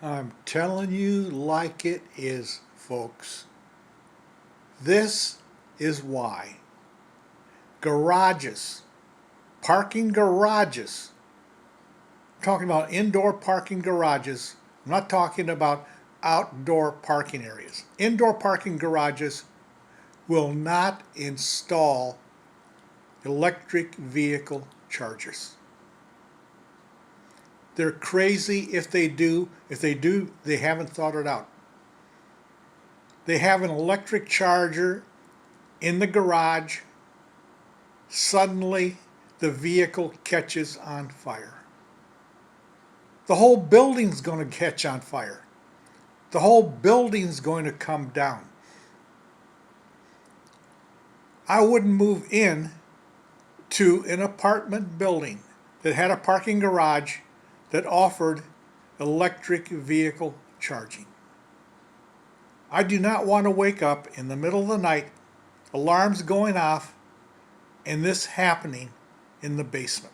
I'm telling you like it is, folks. This is why. Garages, parking garages. I'm talking about indoor parking garages. I'm not talking about outdoor parking areas. Indoor parking garages will not install electric vehicle chargers. They're crazy if they do. If they do, they haven't thought it out. They have an electric charger in the garage. Suddenly, the vehicle catches on fire. The whole building's going to catch on fire. The whole building's going to come down. I wouldn't move in to an apartment building that had a parking garage that offered electric vehicle charging. I do not want to wake up in the middle of the night, alarms going off, and this happening in the basement.